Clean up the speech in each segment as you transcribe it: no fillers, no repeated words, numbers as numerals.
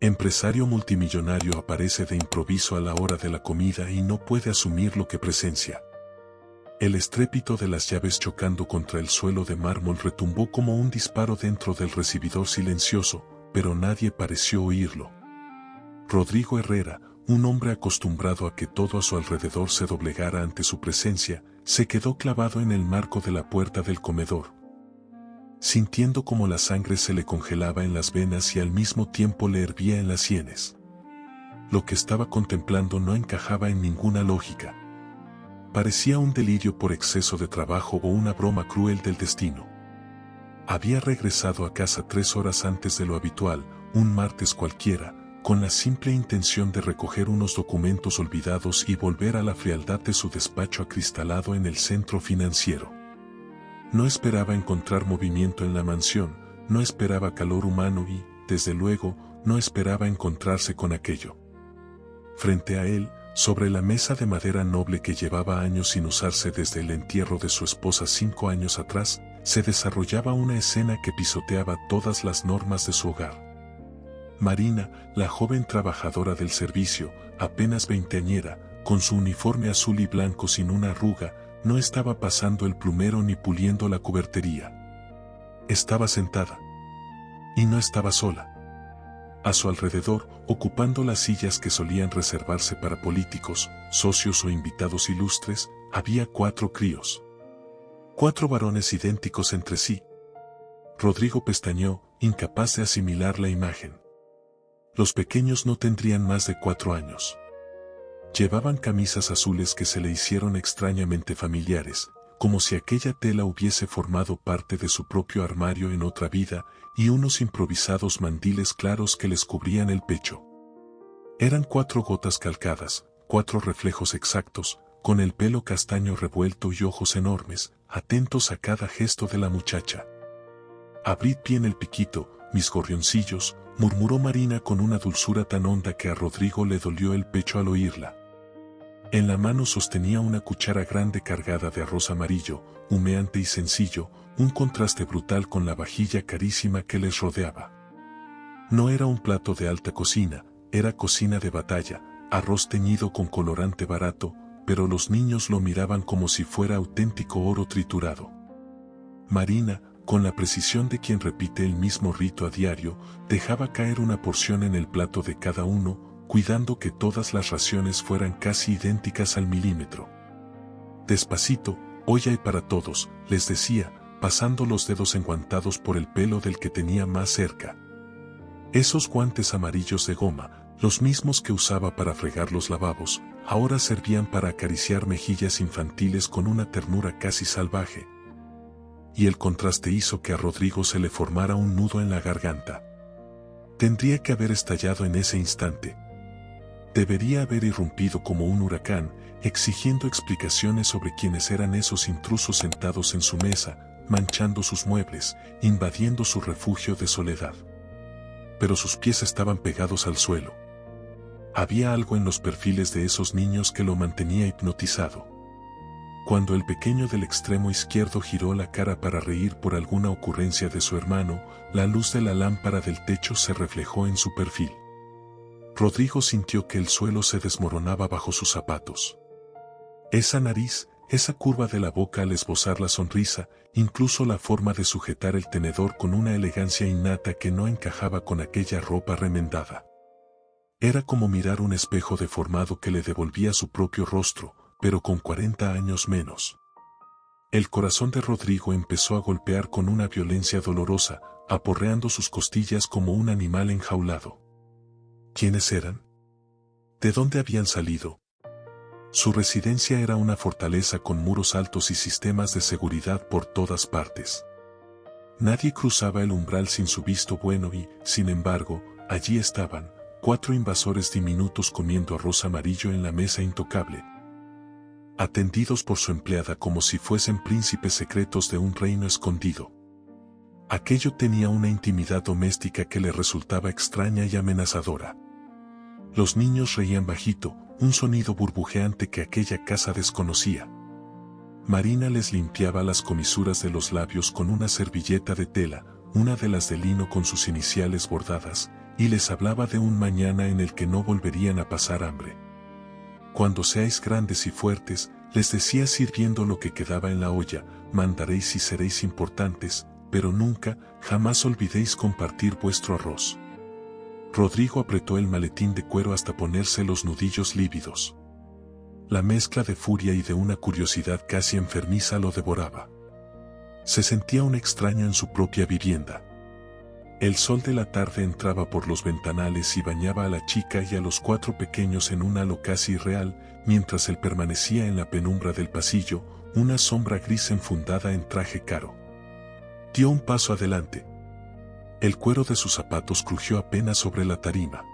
Empresario multimillonario aparece de improviso a la hora de la comida y no puede asumir lo que presencia. El estrépito de las llaves chocando contra el suelo de mármol retumbó como un disparo dentro del recibidor silencioso, pero nadie pareció oírlo. Rodrigo Herrera, un hombre acostumbrado a que todo a su alrededor se doblegara ante su presencia, se quedó clavado en el marco de la puerta del comedor, sintiendo como la sangre se le congelaba en las venas y al mismo tiempo le hervía en las sienes. Lo que estaba contemplando no encajaba en ninguna lógica. Parecía un delirio por exceso de trabajo o una broma cruel del destino. Había regresado a casa 3 horas antes de lo habitual, un martes cualquiera, con la simple intención de recoger unos documentos olvidados y volver a la frialdad de su despacho acristalado en el centro financiero. No esperaba encontrar movimiento en la mansión, no esperaba calor humano y, desde luego, no esperaba encontrarse con aquello. Frente a él, sobre la mesa de madera noble que llevaba años sin usarse desde el entierro de su esposa 5 años atrás, se desarrollaba una escena que pisoteaba todas las normas de su hogar. Marina, la joven trabajadora del servicio, apenas veinteañera, con su uniforme azul y blanco sin una arruga, no estaba pasando el plumero ni puliendo la cubertería. Estaba sentada. Y no estaba sola. A su alrededor, ocupando las sillas que solían reservarse para políticos, socios o invitados ilustres, había 4 críos. 4 varones idénticos entre sí. Rodrigo pestañeó, incapaz de asimilar la imagen. Los pequeños no tendrían más de 4 años. Llevaban camisas azules que se le hicieron extrañamente familiares, como si aquella tela hubiese formado parte de su propio armario en otra vida, y unos improvisados mandiles claros que les cubrían el pecho. Eran 4 gotas calcadas, 4 reflejos exactos, con el pelo castaño revuelto y ojos enormes, atentos a cada gesto de la muchacha. «Abrid bien el piquito, mis gorrioncillos», murmuró Marina con una dulzura tan honda que a Rodrigo le dolió el pecho al oírla. En la mano sostenía una cuchara grande cargada de arroz amarillo, humeante y sencillo, un contraste brutal con la vajilla carísima que les rodeaba. No era un plato de alta cocina, era cocina de batalla, arroz teñido con colorante barato, pero los niños lo miraban como si fuera auténtico oro triturado. Marina, con la precisión de quien repite el mismo rito a diario, dejaba caer una porción en el plato de cada uno, cuidando que todas las raciones fueran casi idénticas al milímetro. «Despacito, hoy hay para todos», les decía, pasando los dedos enguantados por el pelo del que tenía más cerca. Esos guantes amarillos de goma, los mismos que usaba para fregar los lavabos, ahora servían para acariciar mejillas infantiles con una ternura casi salvaje. Y el contraste hizo que a Rodrigo se le formara un nudo en la garganta. Tendría que haber estallado en ese instante. Debería haber irrumpido como un huracán, exigiendo explicaciones sobre quiénes eran esos intrusos sentados en su mesa, manchando sus muebles, invadiendo su refugio de soledad. Pero sus pies estaban pegados al suelo. Había algo en los perfiles de esos niños que lo mantenía hipnotizado. Cuando el pequeño del extremo izquierdo giró la cara para reír por alguna ocurrencia de su hermano, la luz de la lámpara del techo se reflejó en su perfil. Rodrigo sintió que el suelo se desmoronaba bajo sus zapatos. Esa nariz, esa curva de la boca al esbozar la sonrisa, incluso la forma de sujetar el tenedor con una elegancia innata que no encajaba con aquella ropa remendada. Era como mirar un espejo deformado que le devolvía su propio rostro, pero con 40 años menos. El corazón de Rodrigo empezó a golpear con una violencia dolorosa, aporreando sus costillas como un animal enjaulado. ¿Quiénes eran? ¿De dónde habían salido? Su residencia era una fortaleza con muros altos y sistemas de seguridad por todas partes. Nadie cruzaba el umbral sin su visto bueno y, sin embargo, allí estaban, 4 invasores diminutos comiendo arroz amarillo en la mesa intocable, atendidos por su empleada como si fuesen príncipes secretos de un reino escondido. Aquello tenía una intimidad doméstica que le resultaba extraña y amenazadora. Los niños reían bajito, un sonido burbujeante que aquella casa desconocía. Marina les limpiaba las comisuras de los labios con una servilleta de tela, una de las de lino con sus iniciales bordadas, y les hablaba de un mañana en el que no volverían a pasar hambre. Cuando seáis grandes y fuertes, les decía sirviendo lo que quedaba en la olla, mandaréis y seréis importantes, pero nunca, jamás olvidéis compartir vuestro arroz. Rodrigo apretó el maletín de cuero hasta ponerse los nudillos lívidos. La mezcla de furia y de una curiosidad casi enfermiza lo devoraba. Se sentía un extraño en su propia vivienda. El sol de la tarde entraba por los ventanales y bañaba a la chica y a los 4 pequeños en un halo casi irreal, mientras él permanecía en la penumbra del pasillo, una sombra gris enfundada en traje caro. Dio un paso adelante. El cuero de sus zapatos crujió apenas sobre la tarima.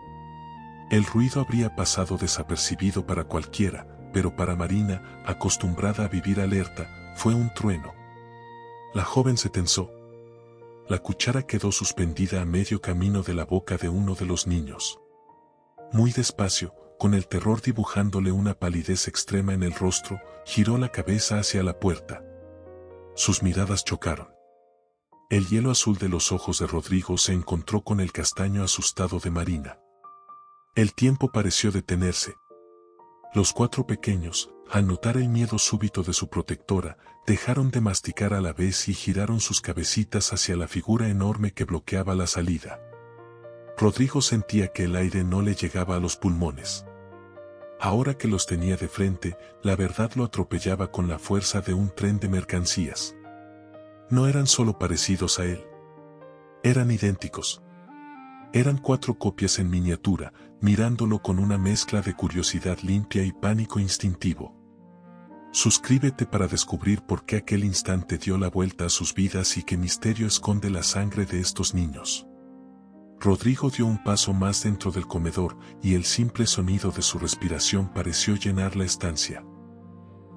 El ruido habría pasado desapercibido para cualquiera, pero para Marina, acostumbrada a vivir alerta, fue un trueno. La joven se tensó. La cuchara quedó suspendida a medio camino de la boca de uno de los niños. Muy despacio, con el terror dibujándole una palidez extrema en el rostro, giró la cabeza hacia la puerta. Sus miradas chocaron. El hielo azul de los ojos de Rodrigo se encontró con el castaño asustado de Marina. El tiempo pareció detenerse. Los 4 pequeños, al notar el miedo súbito de su protectora, dejaron de masticar a la vez y giraron sus cabecitas hacia la figura enorme que bloqueaba la salida. Rodrigo sentía que el aire no le llegaba a los pulmones. Ahora que los tenía de frente, la verdad lo atropellaba con la fuerza de un tren de mercancías. No eran solo parecidos a él. Eran idénticos. Eran 4 copias en miniatura, mirándolo con una mezcla de curiosidad limpia y pánico instintivo. Suscríbete para descubrir por qué aquel instante dio la vuelta a sus vidas y qué misterio esconde la sangre de estos niños. Rodrigo dio un paso más dentro del comedor y el simple sonido de su respiración pareció llenar la estancia.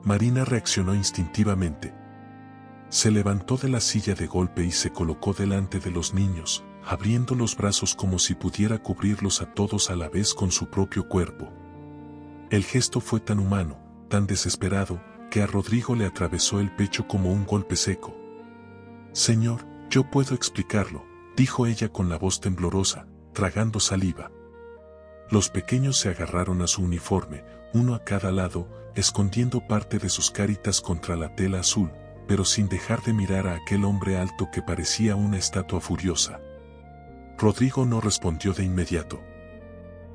Marina reaccionó instintivamente. Se levantó de la silla de golpe y se colocó delante de los niños, abriendo los brazos como si pudiera cubrirlos a todos a la vez con su propio cuerpo. El gesto fue tan humano, tan desesperado, que a Rodrigo le atravesó el pecho como un golpe seco. «Señor, yo puedo explicarlo», dijo ella con la voz temblorosa, tragando saliva. Los pequeños se agarraron a su uniforme, uno a cada lado, escondiendo parte de sus caritas contra la tela azul, pero sin dejar de mirar a aquel hombre alto que parecía una estatua furiosa. Rodrigo no respondió de inmediato.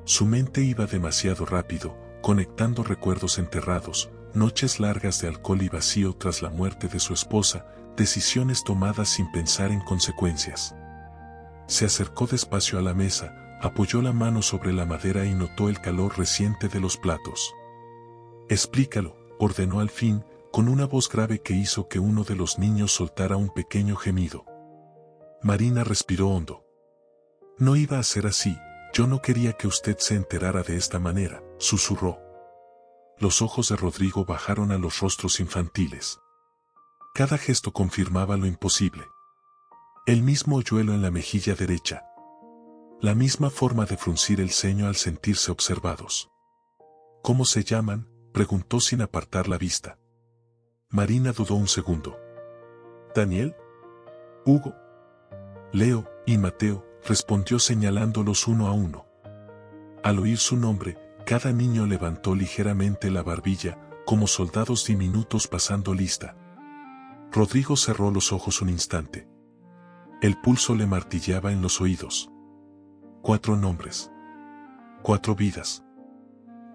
Su mente iba demasiado rápido, conectando recuerdos enterrados, noches largas de alcohol y vacío tras la muerte de su esposa, decisiones tomadas sin pensar en consecuencias. Se acercó despacio a la mesa, apoyó la mano sobre la madera y notó el calor reciente de los platos. «Explícalo», ordenó al fin, con una voz grave que hizo que uno de los niños soltara un pequeño gemido. Marina respiró hondo. «No iba a ser así, yo no quería que usted se enterara de esta manera», susurró. Los ojos de Rodrigo bajaron a los rostros infantiles. Cada gesto confirmaba lo imposible. El mismo hoyuelo en la mejilla derecha. La misma forma de fruncir el ceño al sentirse observados. «¿Cómo se llaman?», preguntó sin apartar la vista. Marina dudó un segundo. «¿Daniel? Hugo, Leo y Mateo», respondió señalándolos uno a uno. Al oír su nombre, cada niño levantó ligeramente la barbilla, como soldados diminutos pasando lista. Rodrigo cerró los ojos un instante. El pulso le martilleaba en los oídos. 4 nombres. 4 vidas.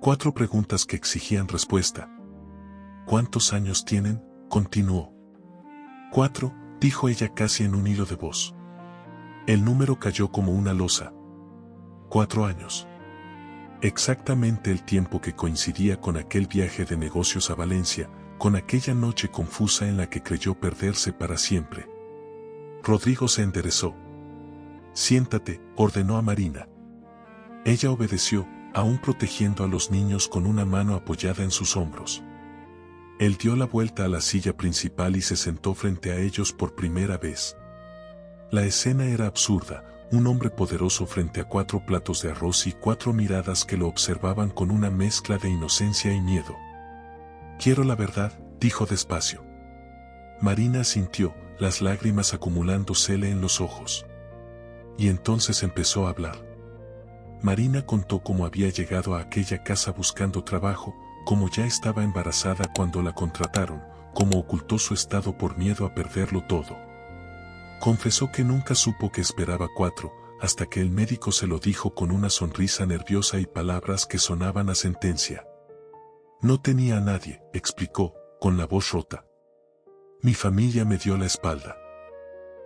4 preguntas que exigían respuesta. «¿Cuántos años tienen?», continuó. 4, dijo ella casi en un hilo de voz. El número cayó como una losa. 4 años. Exactamente el tiempo que coincidía con aquel viaje de negocios a Valencia, con aquella noche confusa en la que creyó perderse para siempre. Rodrigo se enderezó. «Siéntate», ordenó a Marina. Ella obedeció, aún protegiendo a los niños con una mano apoyada en sus hombros. Él dio la vuelta a la silla principal y se sentó frente a ellos por primera vez. La escena era absurda, un hombre poderoso frente a 4 platos de arroz y 4 miradas que lo observaban con una mezcla de inocencia y miedo. «Quiero la verdad», dijo despacio. Marina asintió, las lágrimas acumulándosele en los ojos. Y entonces empezó a hablar. Marina contó cómo había llegado a aquella casa buscando trabajo, cómo ya estaba embarazada cuando la contrataron, cómo ocultó su estado por miedo a perderlo todo. Confesó que nunca supo que esperaba 4, hasta que el médico se lo dijo con una sonrisa nerviosa y palabras que sonaban a sentencia. No tenía a nadie, explicó, con la voz rota. Mi familia me dio la espalda.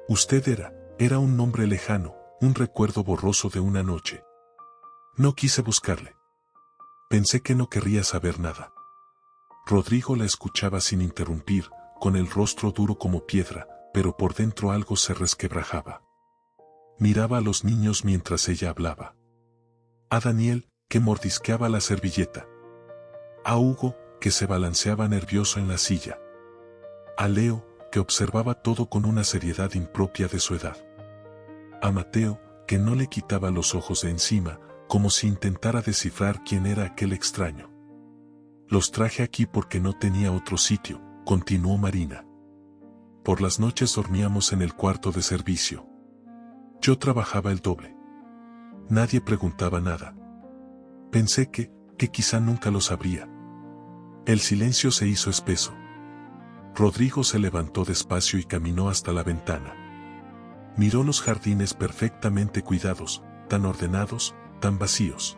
Usted era un nombre lejano, un recuerdo borroso de una noche. No quise buscarle. Pensé que no querría saber nada. Rodrigo la escuchaba sin interrumpir, con el rostro duro como piedra, pero por dentro algo se resquebrajaba. Miraba a los niños mientras ella hablaba. A Daniel, que mordisqueaba la servilleta. A Hugo, que se balanceaba nervioso en la silla. A Leo, que observaba todo con una seriedad impropia de su edad. A Mateo, que no le quitaba los ojos de encima, como si intentara descifrar quién era aquel extraño. Los traje aquí porque no tenía otro sitio, continuó Marina. Por las noches dormíamos en el cuarto de servicio. Yo trabajaba el doble. Nadie preguntaba nada. Pensé que quizá nunca lo sabría. El silencio se hizo espeso. Rodrigo se levantó despacio y caminó hasta la ventana. Miró los jardines perfectamente cuidados, tan ordenados, tan vacíos.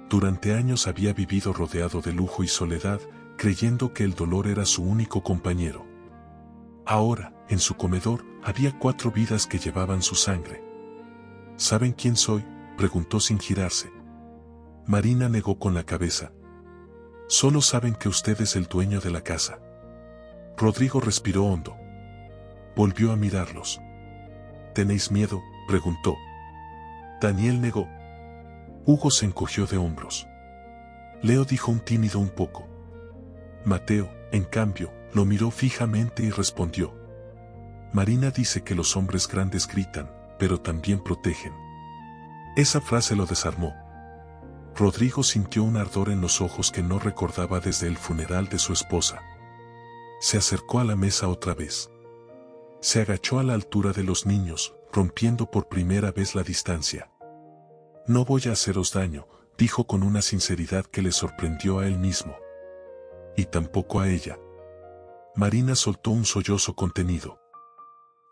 Durante años había vivido rodeado de lujo y soledad, creyendo que el dolor era su único compañero. Ahora, en su comedor, había 4 vidas que llevaban su sangre. ¿Saben quién soy?, preguntó sin girarse. Marina negó con la cabeza. Solo saben que usted es el dueño de la casa. Rodrigo respiró hondo. Volvió a mirarlos. ¿Tenéis miedo?, preguntó. Daniel negó. Hugo se encogió de hombros. Leo dijo un tímido un poco. Mateo, en cambio, lo miró fijamente y respondió. Marina dice que los hombres grandes gritan, pero también protegen. Esa frase lo desarmó. Rodrigo sintió un ardor en los ojos que no recordaba desde el funeral de su esposa. Se acercó a la mesa otra vez. Se agachó a la altura de los niños, rompiendo por primera vez la distancia. No voy a haceros daño, dijo con una sinceridad que le sorprendió a él mismo. Y tampoco a ella. Marina soltó un sollozo contenido.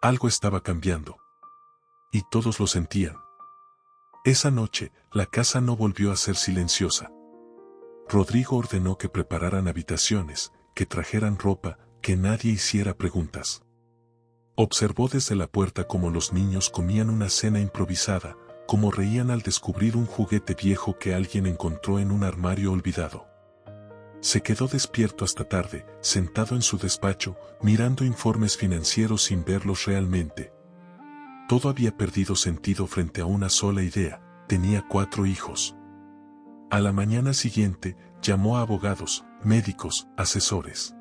Algo estaba cambiando. Y todos lo sentían. Esa noche, la casa no volvió a ser silenciosa. Rodrigo ordenó que prepararan habitaciones, que trajeran ropa, que nadie hiciera preguntas. Observó desde la puerta cómo los niños comían una cena improvisada, cómo reían al descubrir un juguete viejo que alguien encontró en un armario olvidado. Se quedó despierto hasta tarde, sentado en su despacho, mirando informes financieros sin verlos realmente. Todo había perdido sentido frente a una sola idea: tenía 4 hijos. A la mañana siguiente, llamó a abogados, médicos, asesores.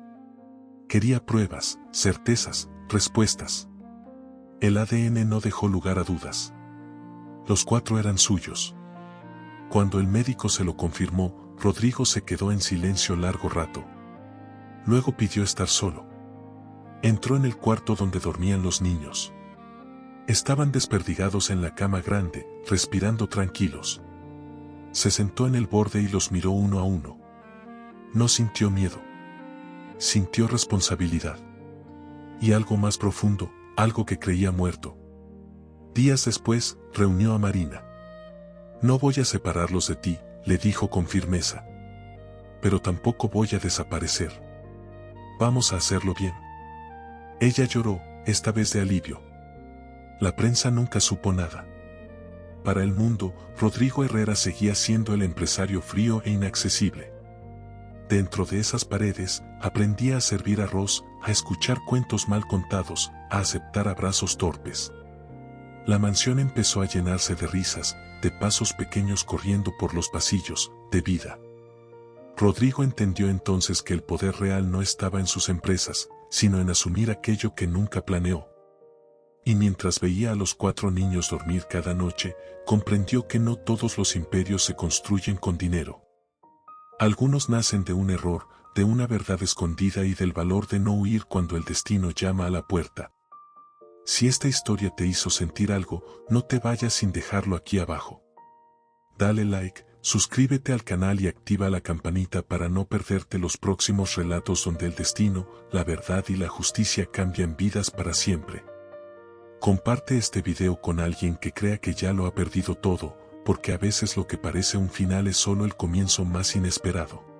Quería pruebas, certezas, respuestas. El ADN no dejó lugar a dudas. Los 4 eran suyos. Cuando el médico se lo confirmó, Rodrigo se quedó en silencio largo rato. Luego pidió estar solo. Entró en el cuarto donde dormían los niños. Estaban desperdigados en la cama grande, respirando tranquilos. Se sentó en el borde y los miró uno a uno. No sintió miedo. Sintió responsabilidad. Y algo más profundo, algo que creía muerto. Días después, reunió a Marina. No voy a separarlos de ti, le dijo con firmeza. Pero tampoco voy a desaparecer. Vamos a hacerlo bien. Ella lloró, esta vez de alivio. La prensa nunca supo nada. Para el mundo, Rodrigo Herrera seguía siendo el empresario frío e inaccesible. Dentro de esas paredes, aprendía a servir arroz, a escuchar cuentos mal contados, a aceptar abrazos torpes. La mansión empezó a llenarse de risas, de pasos pequeños corriendo por los pasillos, de vida. Rodrigo entendió entonces que el poder real no estaba en sus empresas, sino en asumir aquello que nunca planeó. Y mientras veía a los 4 niños dormir cada noche, comprendió que no todos los imperios se construyen con dinero. Algunos nacen de un error, de una verdad escondida y del valor de no huir cuando el destino llama a la puerta. Si esta historia te hizo sentir algo, no te vayas sin dejarlo aquí abajo. Dale like, suscríbete al canal y activa la campanita para no perderte los próximos relatos donde el destino, la verdad y la justicia cambian vidas para siempre. Comparte este video con alguien que crea que ya lo ha perdido todo, porque a veces lo que parece un final es solo el comienzo más inesperado.